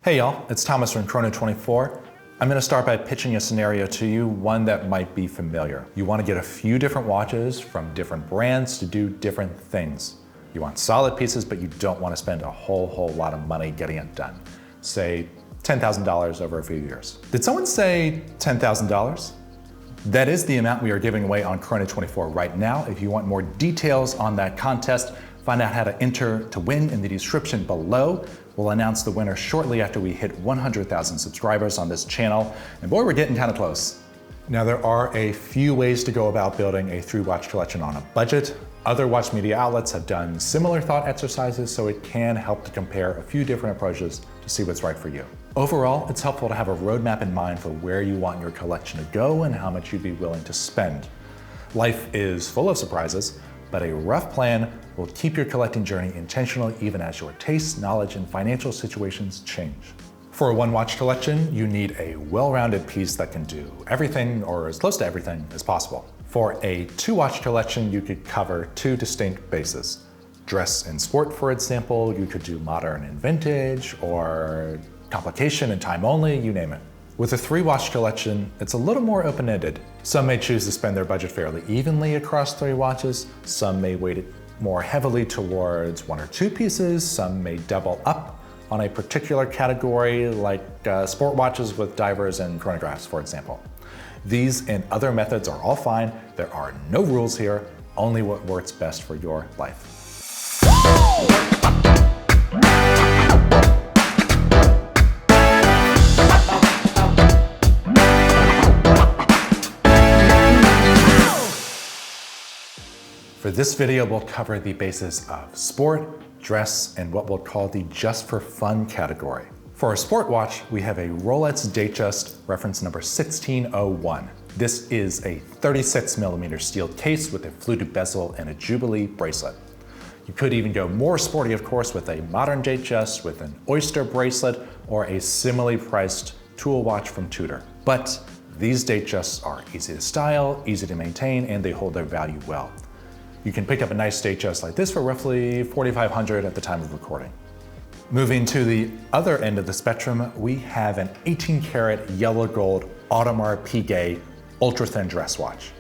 Hey y'all, it's Thomas from Chrono24. I'm gonna start by pitching a scenario to you, one that might be familiar. You wanna get a few different watches from different brands to do different things. You want solid pieces, but you don't wanna spend a whole lot of money getting it done. Say $10,000 over a few years. Did someone say $10,000? That is the amount we are giving away on Chrono24 right now. If you want more details on that contest, find out how to enter to win in the description below. We'll announce the winner shortly after we hit 100,000 subscribers on this channel. And boy, we're getting kind of close. Now, there are a few ways to go about building a 3-watch collection on a budget. Other watch media outlets have done similar thought exercises, so it can help to compare a few different approaches to see what's right for you. Overall, it's helpful to have a roadmap in mind for where you want your collection to go and how much you'd be willing to spend. Life is full of surprises, but a rough plan will keep your collecting journey intentional even as your tastes, knowledge, and financial situations change. For a 1-watch collection, you need a well-rounded piece that can do everything or as close to everything as possible. For a 2-watch collection, you could cover 2 distinct bases. Dress and sport, for example, you could do modern and vintage, or complication and time only, you name it. With a 3-watch collection, it's a little more open-ended. Some may choose to spend their budget fairly evenly across 3 watches. Some may weight it more heavily towards 1 or 2 pieces. Some may double up on a particular category, like sport watches with divers and chronographs, for example. These and other methods are all fine. There are no rules here, only what works best for your life. For this video, we'll cover the bases of sport, dress, and what we'll call the just for fun category. For a sport watch, we have a Rolex Datejust reference number 1601. This is a 36mm steel case with a fluted bezel and a Jubilee bracelet. You could even go more sporty, of course, with a modern Datejust with an oyster bracelet or a similarly priced tool watch from Tudor. But these Datejusts are easy to style, easy to maintain, and they hold their value well. You can pick up a nice Datejust like this for roughly $4,500 at the time of recording. Moving to the other end of the spectrum, we have an 18-karat yellow gold Audemars Piguet ultra-thin dress watch.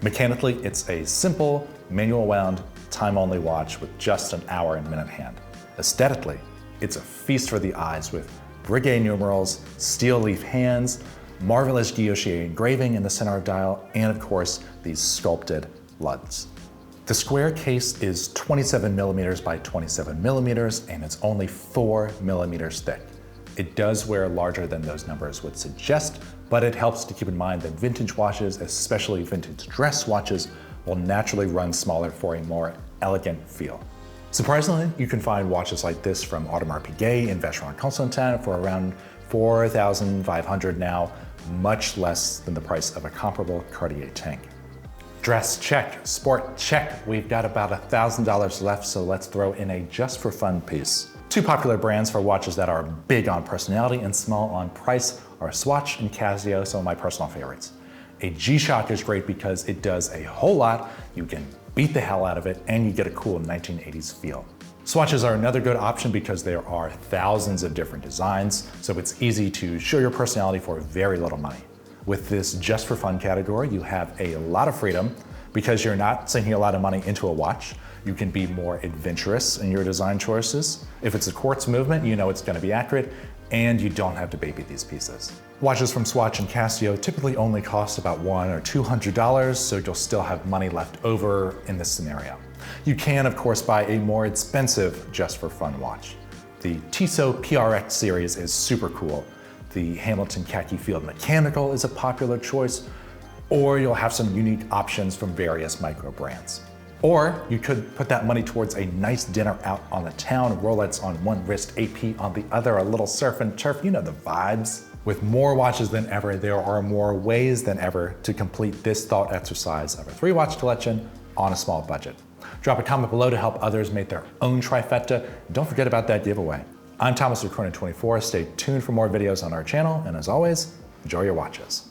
Mechanically, it's a simple, manual wound, time-only watch with just an hour and minute hand. Aesthetically, it's a feast for the eyes with Breguet numerals, steel leaf hands, marvelous guilloche engraving in the center of dial, and of course, these sculpted lugs. The square case is 27mm by 27mm, and it's only 4mm thick. It does wear larger than those numbers would suggest, but it helps to keep in mind that vintage watches, especially vintage dress watches, will naturally run smaller for a more elegant feel. Surprisingly, you can find watches like this from Audemars Piguet and Vacheron Constantin for around $4,500 now, much less than the price of a comparable Cartier tank. Dress, check. Sport, check. We've got about $1,000 left, so let's throw in a just for fun piece. 2 popular brands for watches that are big on personality and small on price are Swatch and Casio, some of my personal favorites. A G-Shock is great because it does a whole lot. You can beat the hell out of it, and you get a cool 1980s feel. Swatches are another good option because there are thousands of different designs, so it's easy to show your personality for very little money. With this just for fun category, you have a lot of freedom because you're not sinking a lot of money into a watch. You can be more adventurous in your design choices. If it's a quartz movement, you know it's going to be accurate, and you don't have to baby these pieces. Watches from Swatch and Casio typically only cost about $100 or $200, so you'll still have money left over in this scenario. You can, of course, buy a more expensive just for fun watch. The Tissot PRX series is super cool. The Hamilton Khaki Field Mechanical is a popular choice, or you'll have some unique options from various micro brands. Or you could put that money towards a nice dinner out on the town, Rolex on one wrist, AP on the other, a little surf and turf, you know the vibes. With more watches than ever, there are more ways than ever to complete this thought exercise of a 3-watch collection on a small budget. Drop a comment below to help others make their own trifecta. Don't forget about that giveaway. I'm Thomas with Chrono24. Stay tuned for more videos on our channel, and as always, enjoy your watches.